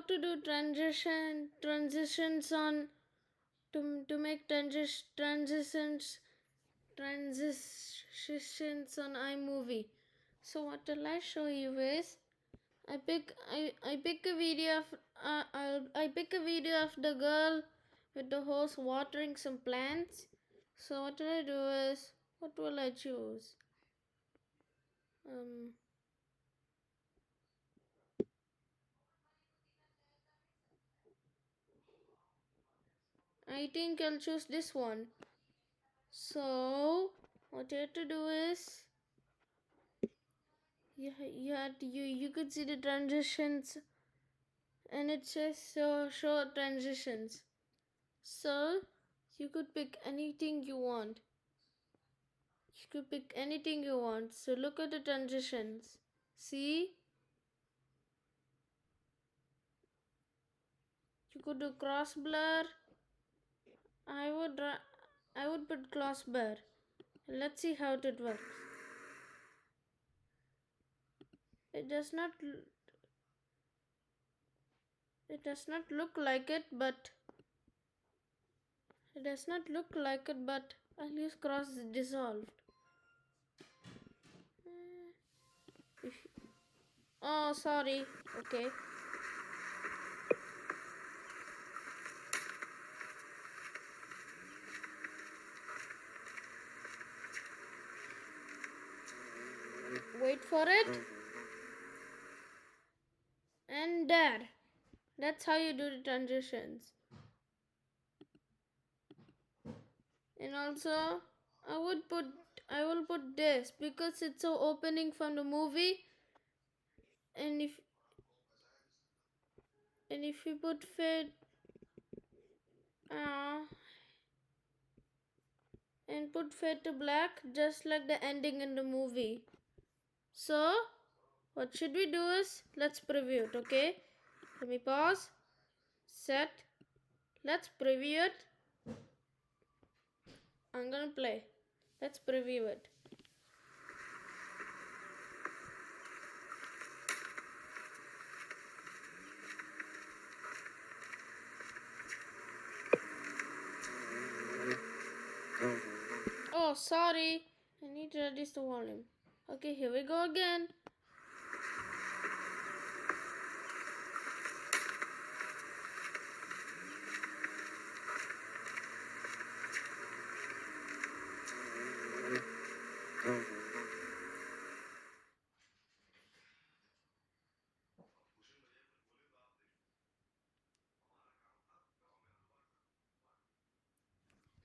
to do transitions on to make transitions on iMovie. So what I show you is I pick a video of I pick a video of the girl with the hose watering some plants. So what I do is, what will I choose? I think I'll choose this one. So what you have to do is you could see the transitions, and it says show transitions. So you could pick anything you want. So look at the transitions. See, you could do cross blur. I would put cross blur. Let's see how it works. It does not look like it, but I'll use cross dissolved. Oh, sorry. Okay. Wait for it. And there. That's how you do the transitions. And also, I will put this because it's so opening from the movie. And if you put fade and put fade to black, just like the ending in the movie. So what should we do is, let's preview it. Okay, let me pause, set, let's preview it. I'm gonna play. Let's preview it. Oh, sorry. I need to reduce the volume. Okay, here we go again.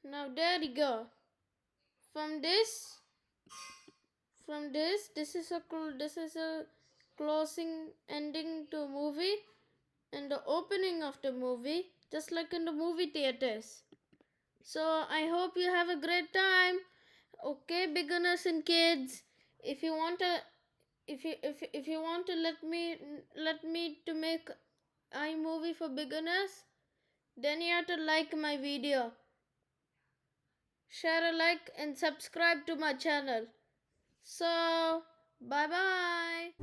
Now there you go. From this this is a closing ending to movie and the opening of the movie, just like in the movie theaters. So I hope you have a great time. Okay, beginners and kids, if you want to let me to make iMovie for beginners, then you have to like my video, share a like, and subscribe to my channel. So bye bye.